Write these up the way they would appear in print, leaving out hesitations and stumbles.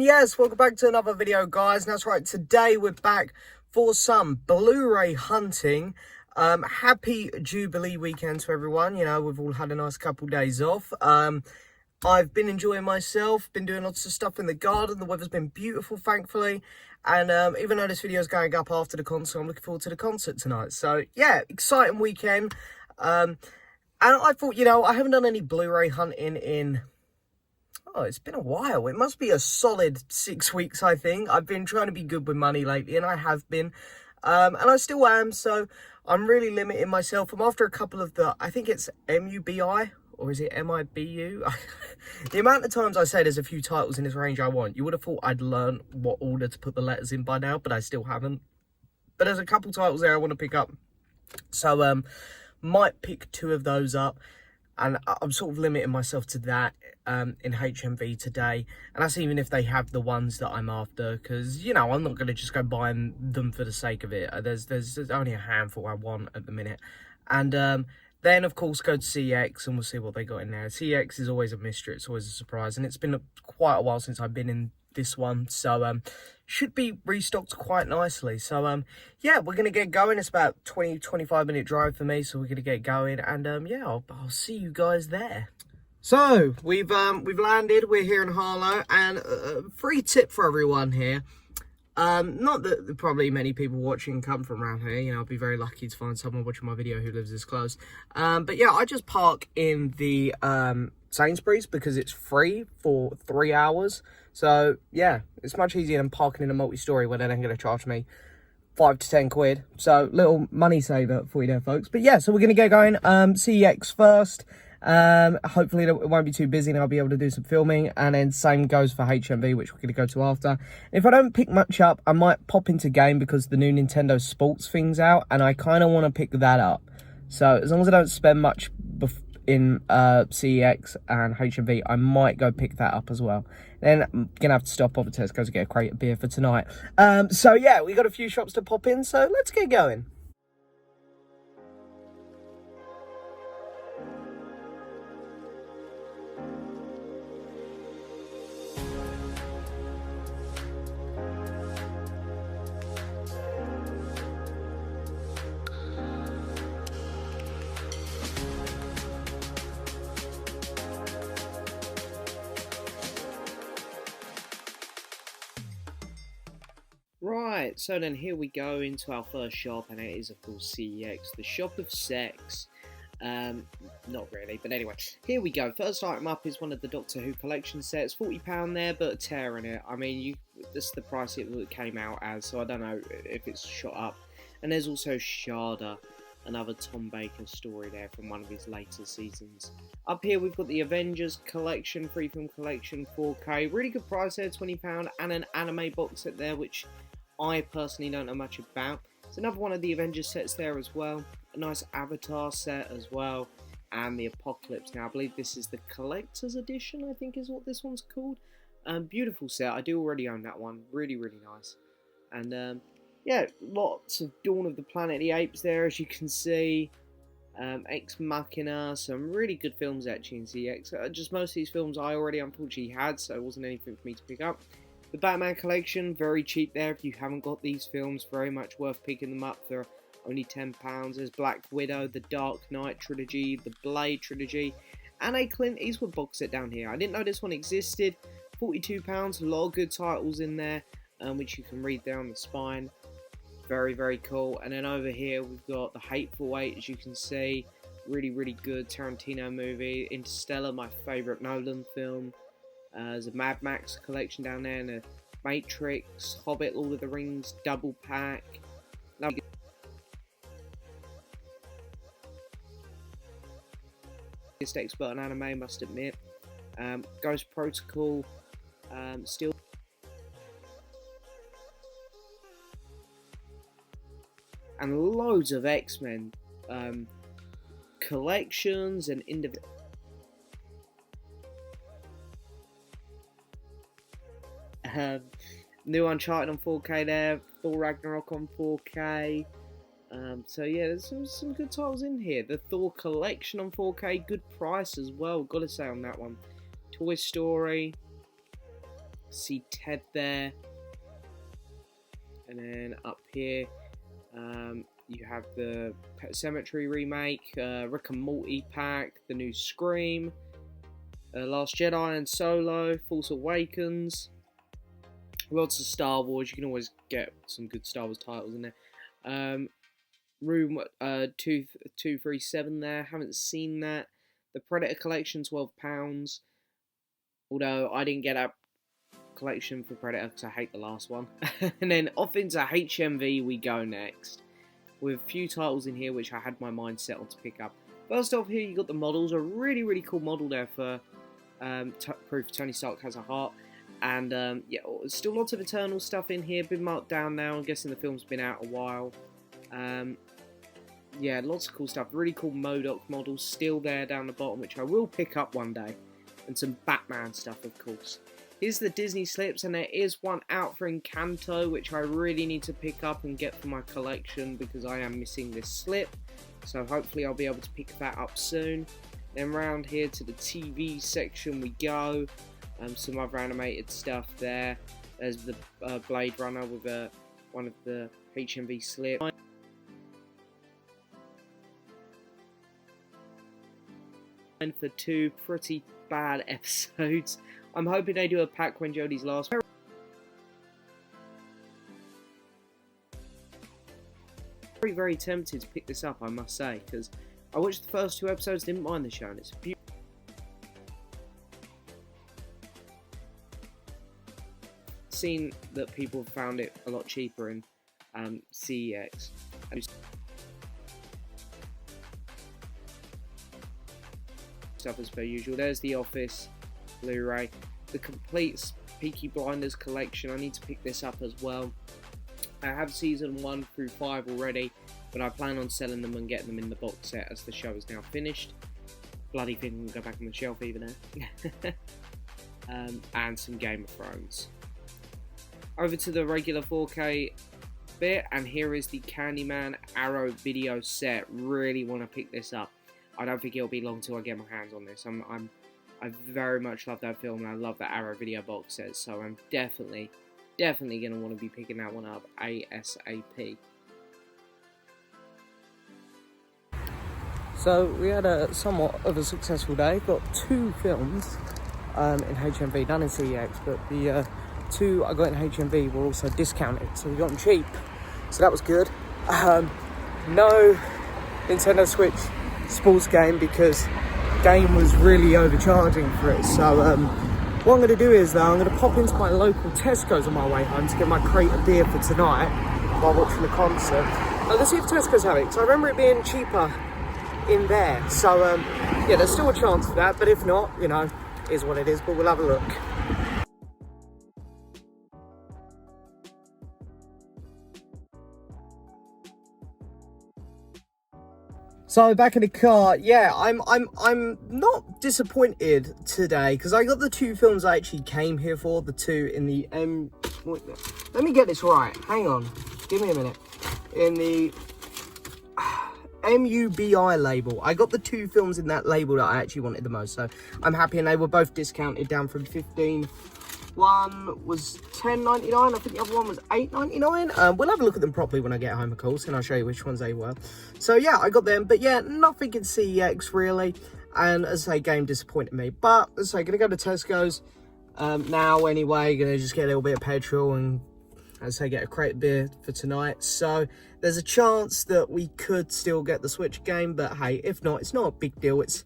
And yes, welcome back to another video, guys. And that's right, today we're back for some Blu-ray hunting. Happy Jubilee weekend to everyone. You know, we've all had a nice couple days off. I've been enjoying myself, been doing lots of stuff in the garden. The weather's been beautiful, thankfully. And even though this video is going up after the concert, I'm looking forward to the concert tonight. So yeah, exciting weekend. And I thought, you know, I haven't done any Blu-ray hunting in... oh, it's been a while. It must be a solid 6 weeks, I think. I've been trying to be good with money lately, and I have been. And I still am, so I'm really limiting myself. I'm after a couple of the, I think it's MUBI, or is it MIBU? The amount of times I say there's a few titles in this range I want, you would have thought I'd learn what order to put the letters in by now, but I still haven't. But there's a couple titles there I want to pick up. So, might pick 2 of those up. And I'm sort of limiting myself to that in HMV today. And that's even if they have the ones that I'm after. Because, you know, I'm not going to just go buying them for the sake of it. There's only a handful I want at the minute. And then, of course, go to CX and we'll see what they got in there. CX is always a mystery. It's always a surprise. And it's been quite a while since I've been in this one. So, should be restocked quite nicely. So, yeah, we're going to get going. It's about 20-25 minute drive for me. So we're going to get going. And, yeah, I'll see you guys there. So, we've landed. We're here in Harlow. And free tip for everyone here. Not that probably many people watching come from around here. You know, I'll be very lucky to find someone watching my video who lives this close. But, yeah, I just park in the Sainsbury's because it's free for 3 hours. So, yeah, it's much easier than parking in a multi-storey where they're then going to charge me 5 to 10 quid. So, little money saver for you there, folks. But, yeah, so we're going to get going. CEX first. Hopefully it won't be too busy and I'll be able to do some filming. And then same goes for HMV, which we're going to go to after. If I don't pick much up, I might pop into game because the new Nintendo Sports thing's out. And I kind of want to pick that up. So, as long as I don't spend much in CEX and HMV, I might go pick that up as well. Then I'm gonna have to stop off at Tesco to get a crate of beer for tonight. So yeah, we got a few shops to pop in, so let's get going. Right, so then here we go into our first shop, and it is of course CEX, the shop of sex. Not really, but anyway, here we go. First item up is one of the Doctor Who collection sets, £40 there, but a tear in it. I mean, that's the price it came out as, so I don't know if it's shot up. And there's also Sharda, another Tom Baker story there from one of his later seasons. Up here we've got the Avengers collection, free film collection, 4K, really good price there, £20, and an anime box set there, which I personally don't know much about. It's another one of the Avengers sets there as well. A nice Avatar set as well. And the Apocalypse. Now, I believe this is the Collector's Edition, I think is what this one's called. Beautiful set. I do already own that one. Really, really nice. And, yeah, lots of Dawn of the Planet of the Apes there, as you can see. Ex Machina. Some really good films, actually, in CX. Just most of these films I already, unfortunately, had, so it wasn't anything for me to pick up. The Batman collection, very cheap there if you haven't got these films, very much worth picking them up for only £10. There's Black Widow, the Dark Knight trilogy, the Blade trilogy, and a Clint Eastwood box set down here. I didn't know this one existed, £42, a lot of good titles in there, which you can read there on the spine. Very, very cool. And then over here we've got The Hateful Eight, as you can see, really, really good Tarantino movie. Interstellar, my favourite Nolan film. There's a Mad Max collection down there, and a Matrix, Hobbit, Lord of the Rings, double pack. Lovely. Expert on anime, must admit. Ghost Protocol, still. And loads of X-Men collections and individual. New Uncharted on 4K there, Thor Ragnarok on 4K. So yeah, there's some good titles in here. The Thor collection on 4K, good price as well, gotta say on that one. Toy Story, see Ted there. And then up here, you have the Pet Sematary remake, Rick and Morty pack, the new Scream, Last Jedi and Solo, Force Awakens, lots of Star Wars. You can always get some good Star Wars titles in there. Room 237 there, haven't seen that. The Predator collection, £12. Although I didn't get that collection for Predator because I hate the last one. And then off into HMV we go next, with a few titles in here which I had my mind set on to pick up. First off, here you got the models. A really cool model there for proof Tony Stark has a heart. And yeah, still lots of Eternal stuff in here. Been marked down now. I'm guessing the film's been out a while. Yeah, lots of cool stuff. Really cool MODOK models still there down the bottom, which I will pick up one day. And some Batman stuff, of course. Here's the Disney slips, and there is one out for Encanto, which I really need to pick up and get for my collection because I am missing this slip. So hopefully I'll be able to pick that up soon. Then round here to the TV section we go. Some other animated stuff there. There's the Blade Runner with one of the HMV slips. And for two pretty bad episodes. I'm hoping they do a pack when Jodie's last. Very tempted to pick this up, I must say, because I watched the first 2 episodes, didn't mind the show, and it's beautiful. Seen that people found it a lot cheaper in CEX. Stuff as per usual. There's The Office Blu-ray, the complete Peaky Blinders collection. I need to pick this up as well. I have season 1 through 5 already, but I plan on selling them and getting them in the box set as the show is now finished. Bloody thing will go back on the shelf even now. And some Game of Thrones. Over to the regular 4K bit, and here is the Candyman Arrow video set. Really want to pick this up. I don't think it'll be long till I get my hands on this. I very much love that film, and I love that Arrow video box set, so I'm definitely going to want to be picking that one up ASAP. So we had a somewhat of a successful day. Got 2 films in HMV, none in CEX, but the 2 I got in HMV were also discounted, so we got them cheap. So that was good. No Nintendo Switch sports game because game was really overcharging for it. So what I'm going to do is though, I'm going to pop into my local Tesco's on my way home to get my crate of beer for tonight while watching the concert. Let's see if Tesco's have it, because I remember it being cheaper in there. So yeah, there's still a chance for that, but if not, you know, it is what it is, but we'll have a look. So back in the car, yeah, I'm not disappointed today because I got the 2 films I actually came here for, the 2 in the let me get this right. Hang on, give me a minute. In the MUBI label, I got the 2 films in that label that I actually wanted the most. So I'm happy, and they were both discounted down from 15. One was $10.99, I think the other one was $8.99. We'll have a look at them properly when I get home, of course, and I'll show you which ones they were. So yeah, I got them, but yeah, nothing in CEX really, and as I say, game disappointed me. But as I say, gonna go to Tesco's now anyway, gonna just get a little bit of petrol and, as I say, get a crate of beer for tonight. So there's a chance that we could still get the Switch game, but hey, if not, it's not a big deal. It's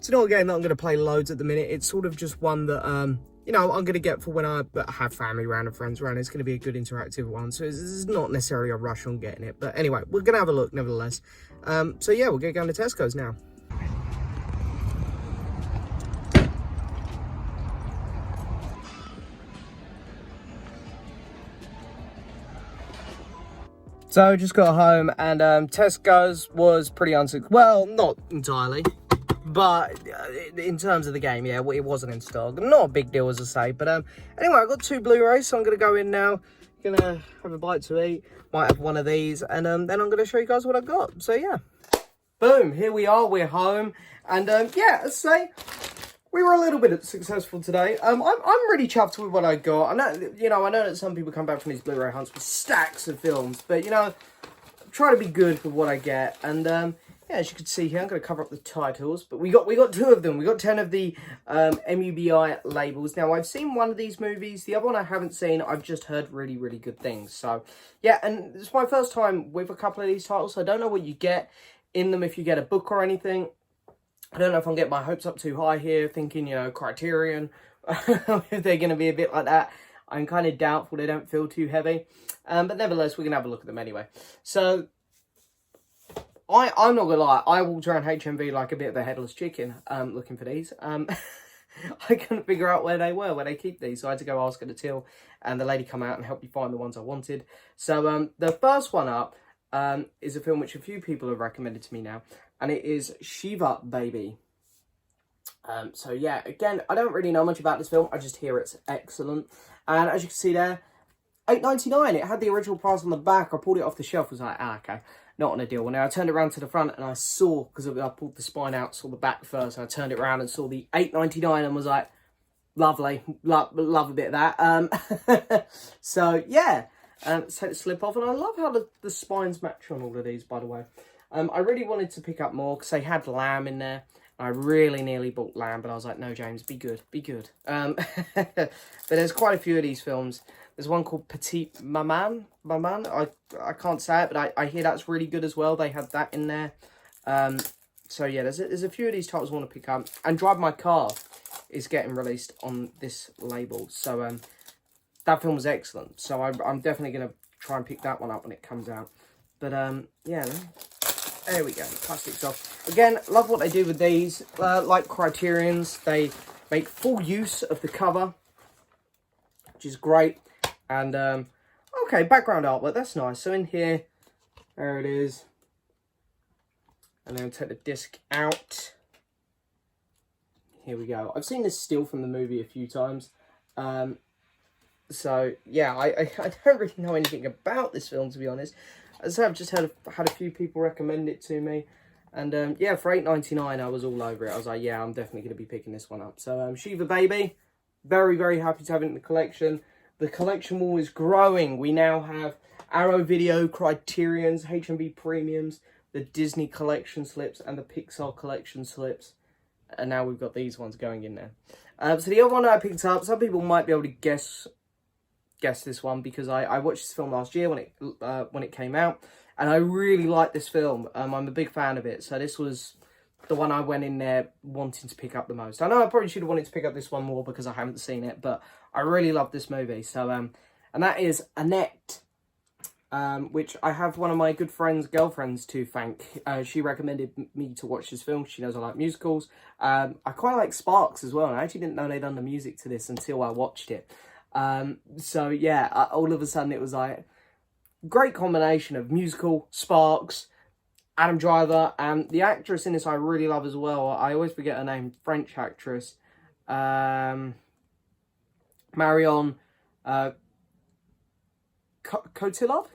not a game that I'm gonna play loads at the minute. It's sort of just one that you know, I'm going to get for when I have family around and friends around. It's going to be a good interactive one. So it's not necessarily a rush on getting it. But anyway, we're going to have a look nevertheless. So yeah, we're going to go to Tesco's now. So just got home, and Tesco's was pretty unsuccessful. Well, not entirely. But in terms of the game, yeah, it wasn't in stock. Not a big deal, as I say. But anyway, I got 2 Blu-rays, so I'm going to go in now. Going to have a bite to eat. Might have one of these. And then I'm going to show you guys what I've got. So, yeah. Boom, here we are. We're home. And, yeah, as I say, we were a little bit successful today. I'm really chuffed with what I got. I know that some people come back from these Blu-ray hunts with stacks of films, but try to be good with what I get. And yeah, as you can see here, I'm going to cover up the titles, but we got 2 of them. We got 10 of the MUBI labels. Now, I've seen one of these movies. The other one I haven't seen. I've just heard really, really good things. So yeah, and it's my first time with a couple of these titles. So I don't know what you get in them if you get a book or anything. I don't know if I'm getting my hopes up too high here, thinking, Criterion, if they're going to be a bit like that. I'm kind of doubtful they don't feel too heavy. But nevertheless, we're going to have a look at them anyway. So, I'm not going to lie, I walked around HMV like a bit of a headless chicken looking for these. I couldn't figure out where they keep these, so I had to go ask at the till, and the lady come out and help me find the ones I wanted. So, the first one up is a film which a few people have recommended to me now, and it is Shiva Baby. So yeah, again, I don't really know much about this film. I just hear it's excellent. And as you can see there, $8.99. It had the original price on the back. I pulled it off the shelf. I was like, okay, not on a deal. Well, now I turned it around to the front and I saw, because I pulled the spine out, saw the back first. And I turned it around and saw the $8.99 and was like, lovely. Love a bit of that. So yeah, let's take the slip off. And I love how the spines match on all of these, by the way. I really wanted to pick up more because they had lamb in there. I really nearly bought lamb, but I was like, no, James, be good, be good. But there's quite a few of these films. There's one called Petite Maman. I can't say it, but I hear that's really good as well. They had that in there. So yeah, there's a few of these titles I want to pick up. And Drive My Car is getting released on this label. So that film was excellent. So I'm definitely going to try and pick that one up when it comes out. But yeah, there we go, plastic stuff. Again, love what they do with these. Like Criterion's, they make full use of the cover, which is great. And okay, background artwork, that's nice. So in here, there it is. And then take the disc out. Here we go. I've seen this still from the movie a few times. So yeah, I don't really know anything about this film, to be honest. As I said, I've just had a few people recommend it to me. And yeah, for $8.99, I was all over it. I was like, yeah, I'm definitely going to be picking this one up. So Shiva Baby, very, very happy to have it in the collection. The collection wall is growing. We now have Arrow Video, Criterion's, HMV Premiums, the Disney collection slips, and the Pixar collection slips. And now we've got these ones going in there. So the other one that I picked up, some people might be able to guess this one, because I watched this film last year when it came out, and I really liked this film. I'm a big fan of it, so this was the one I went in there wanting to pick up the most. I know I probably should have wanted to pick up this one more because I haven't seen it, but I really love this movie. So and that is Annette, which I have one of my good friends' girlfriends to thank. She recommended me to watch this film. She knows I like musicals. I quite like Sparks as well, and I actually didn't know they'd done the music to this until I watched it. So yeah, all of a sudden it was like great combination of musical, Sparks, Adam Driver, and the actress in this I really love as well. I always forget her name, French actress, Marion Cotillard.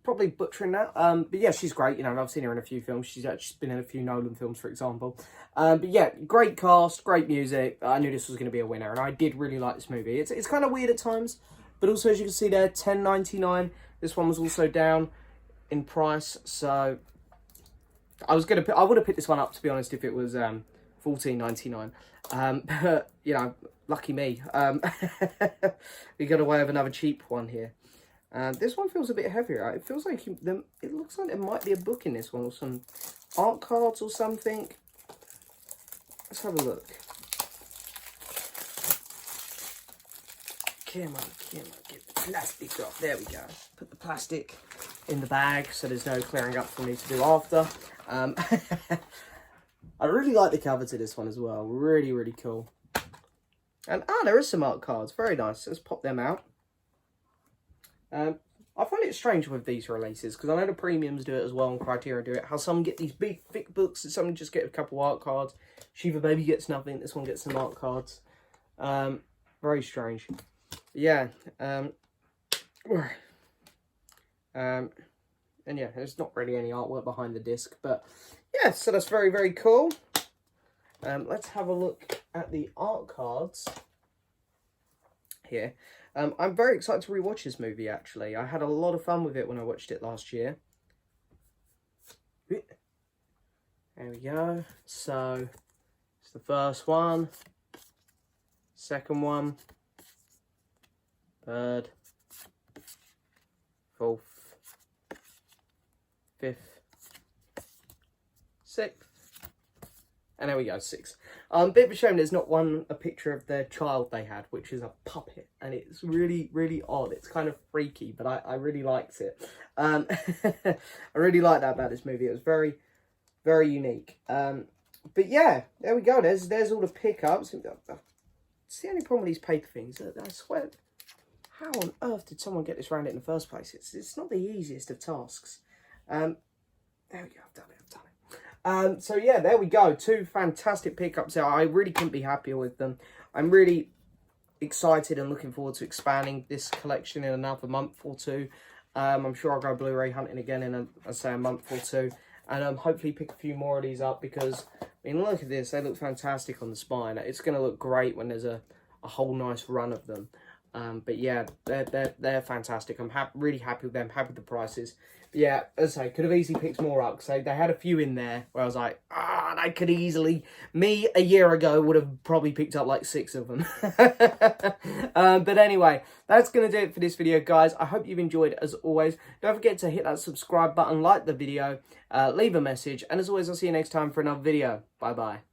Probably butchering that. But yeah, she's great. I've seen her in a few films. She's actually been in a few Nolan films, for example. But yeah, great cast, great music. I knew this was going to be a winner, and I did really like this movie. It's kind of weird at times, but also, as you can see there, $10.99. This one was also down in price, so I would have picked this one up, to be honest, if it was $14.99. But lucky me. We got away with another cheap one here. This one feels a bit heavier. It feels like it looks like there might be a book in this one, or some art cards or something. Let's have a look. Come on, get the plastic off. There we go. Put the plastic in the bag so there's no clearing up for me to do after. I really like the cover to this one as well. Really, really cool. And there is some art cards. Very nice. Let's pop them out. I find it strange with these releases, because I know the premiums do it as well and Criterion do it, how some get these big, thick books and some just get a couple art cards. Shiva Baby gets nothing. This one gets some art cards. Very strange. Yeah. And yeah, there's not really any artwork behind the disc, but yeah, so that's very, very cool. let's have a look at the art cards here. I'm very excited to rewatch this movie, actually. I had a lot of fun with it when I watched it last year. There we go. So, it's the first one, second one, third, fourth, fifth, sixth, and there we go, 6. Bit of a shame there's not a picture of their child they had, which is a puppet, and it's really, really odd. It's kind of freaky, but I really liked it. I really liked that about this movie. It was very, very unique. But yeah, there we go. There's all the pickups. It's the only problem with these paper things. I swear, how on earth did someone get this around it in the first place? It's not the easiest of tasks. There we go. I've done it. So yeah, there we go. 2 fantastic pickups there. I really couldn't be happier with them. I'm really excited and looking forward to expanding this collection in another month or 2. I'm sure I'll go Blu-ray hunting again in a month or 2. And hopefully pick a few more of these up because, I mean, look at this. They look fantastic on the spine. It's going to look great when there's a whole nice run of them. But yeah, they're fantastic. I'm really happy with them, happy with the prices. But yeah, as I say, could have easily picked more up. So they had a few in there where I was like, they could easily, me a year ago would have probably picked up like 6 of them. But anyway, that's going to do it for this video, guys. I hope you've enjoyed as always. Don't forget to hit that subscribe button, like the video, leave a message. And as always, I'll see you next time for another video. Bye-bye.